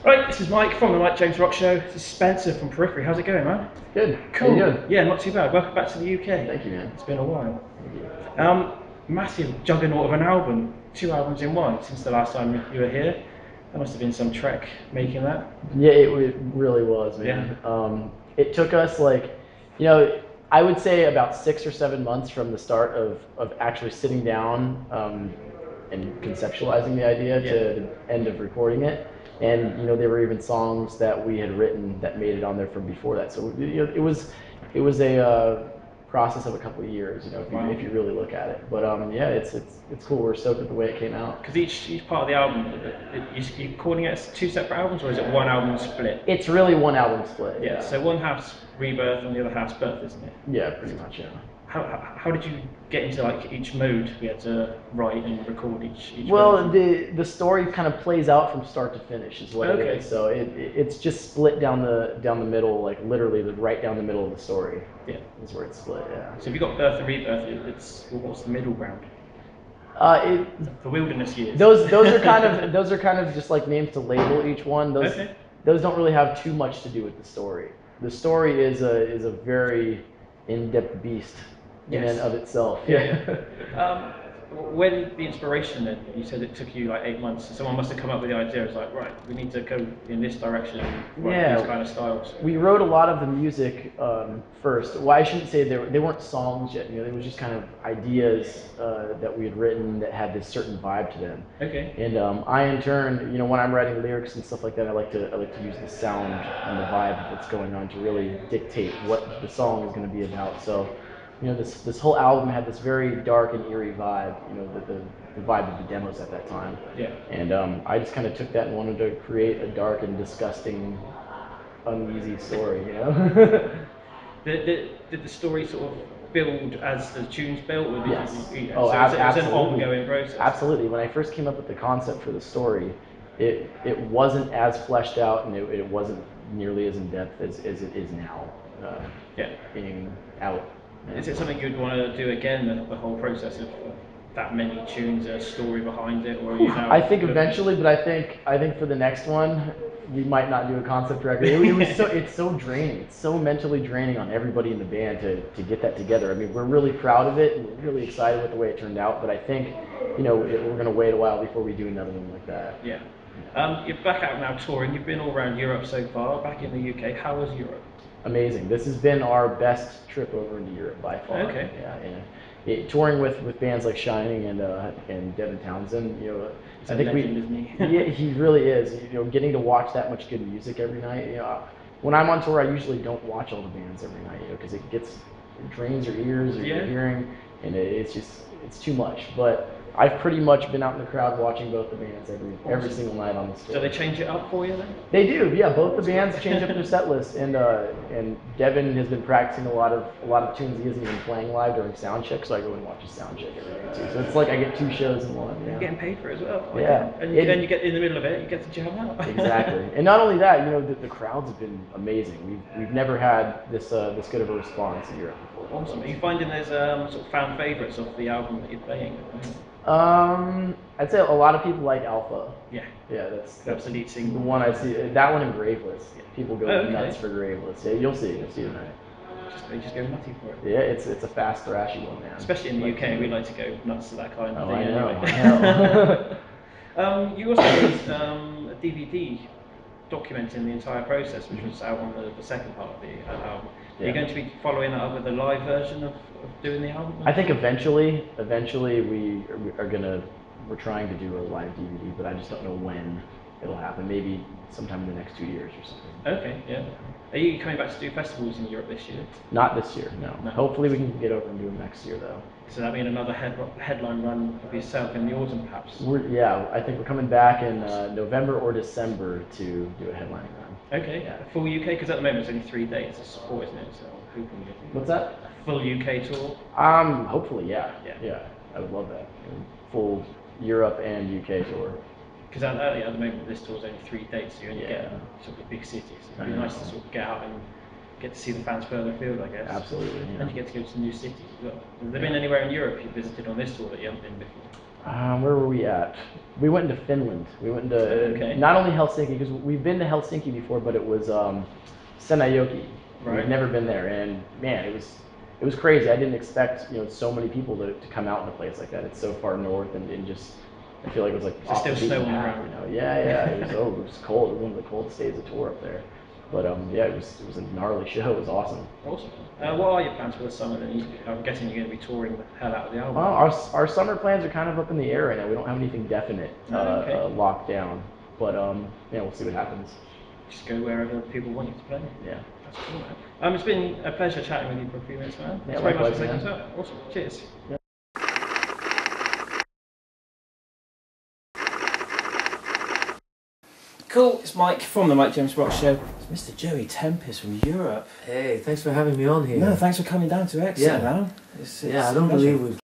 Right, this is Mike from the Mike James Rock Show. This is Spencer from Periphery. How's it going, man? Good. Cool. How you doing? Yeah, not too bad. Welcome back to the UK. Thank you, man. It's been a while. Massive juggernaut of an album. 2 albums in one since the last time you were here. There must have been some trek making that. Yeah, it really was, man. Yeah. It took us I would say about 6 or 7 months from the start of actually sitting down and conceptualizing the idea to the end of recording it. And there were even songs that we had written that made it on there from before that. So it was a process of a couple of years, if you really look at it. But yeah, it's cool. We're stoked with the way it came out. Because each part of the album, you calling it as 2 separate albums, or is it 1 album split? It's really 1 album split. Yeah. So one half's Rebirth and the other half's Birth, isn't it? Yeah, pretty much. Yeah. How did you get into like each mode we had to write and record each well mode? the story kind of plays out from start to finish is what it is. So it's just split down the middle, like literally right down the middle of the story. Yeah, is where it's split. Yeah. So if you got Birth and Rebirth, what's the middle ground? The wilderness years. Those are kind of just like names to label each one. Those don't really have too much to do with the story. The story is a very in-depth beast in and of itself. Yeah. When the inspiration then, you said it took you like 8 months, so someone must have come up with the idea. It's like, right, we need to go in this direction and write these kind of styles. We wrote a lot of the music first. Well, I shouldn't say they weren't songs yet. They were just kind of ideas that we had written that had this certain vibe to them. Okay. And I, in turn, when I'm writing lyrics and stuff like that, I like to use the sound and the vibe that's going on to really dictate what the song is going to be about. So. This whole album had this very dark and eerie vibe, the vibe of the demos at that time. Yeah. And I just kind of took that and wanted to create a dark and disgusting, uneasy story, Did the story sort of build as the tunes built? Or yes. It was an ongoing process? Absolutely. When I first came up with the concept for the story, it wasn't as fleshed out and it wasn't nearly as in-depth as it is now, being out. Is it something you'd want to do again, the whole process of that many tunes, a story behind it, or are you now? I think eventually, but I think for the next one, we might not do a concept record. It's so draining. It's so mentally draining on everybody in the band to get that together. I mean, we're really proud of it and we're really excited with the way it turned out. But I think, we're going to wait a while before we do another one like that. Yeah. You're back out now touring. You've been all around Europe so far. Back in the UK, how was Europe? Amazing. This has been our best trip over into Europe by far. Okay. Yeah, touring with bands like Shining and Devin Townsend. I think isn't he? Yeah, he really is. Getting to watch that much good music every night. When I'm on tour, I usually don't watch all the bands every night. Because it drains your ears or your hearing, and it's too much. But I've pretty much been out in the crowd watching both the bands every single night on the tour. Do they change it up for you then? They do, yeah. Both the bands change up their set list, and Devin has been practicing a lot of tunes he isn't even playing live during sound check, so I go and watch his sound check every day too. So it's like I get 2 shows in one. You're getting paid for it as well. Yeah. And then you get in the middle of it, you get to jam out. Exactly. And not only that, the crowds have been amazing. We've never had this good of a response in Europe before. Awesome. Are you finding there's sort of fan favourites of the album that you're playing? I'd say a lot of people like Alpha. Yeah. Yeah, that's the lead single. The one I see. That one and Graveless. People go nuts for Graveless. Yeah, you'll see tonight. They just go nutty for it. Yeah, it's a fast, thrashy one, man. Especially in the UK, we like to go nuts to that kind of thing. I know. You also released a DVD documenting the entire process, which was out on the second part of the album. Are you going to be following that up with a live version of doing the album? I think eventually we're trying to do a live DVD, but I just don't know when it'll happen. Maybe sometime in the next 2 years or something. Okay, yeah. Are you coming back to do festivals in Europe this year? Not this year, no. Hopefully we can get over and do them next year, though. So that mean another headline run of yourself in the autumn, perhaps? I think we're coming back in November or December to do a headlining run. Okay, yeah. Full UK, because at the moment it's only 3 days of support, isn't it? So who can we get? What's that? Full UK tour? Hopefully, yeah. I would love that. Full Europe and UK tour. Because at the moment this tour's only 3 dates, so you only get sort of big cities. It'd be nice to sort of get out and get to see the fans further afield, I guess. Absolutely. And you get to go to new cities as well. Have there been anywhere in Europe you visited on this tour that you haven't been before? Where were we at? We went into Finland. We went into not only Helsinki, because we've been to Helsinki before, but it was Seinäjoki. Right. We've never been there, and man, it was crazy. I didn't expect so many people to come out in a place like that. It's so far north, and just I feel like it was like off the beaten path. Yeah. It was cold. It was one of the coldest days of tour up there. But yeah, it was a gnarly show. It was awesome. Awesome. What are your plans for the summer then? I'm guessing you're going to be touring the hell out of the album. Well, our summer plans are kind of up in the air right now. We don't have anything definite locked down. But yeah, we'll see what happens. Just go wherever people want you to play. Yeah. That's cool, man. It's been a pleasure chatting with you for a few minutes, man. Yeah, Thanks very much for man. taking time. Awesome. Cheers. Yeah. Cool, it's Mike from the Mike James Rock Show. It's Mr. Joey Tempest from Europe. Hey, thanks for having me on here. No, thanks for coming down to Exeter, man. I don't believe we've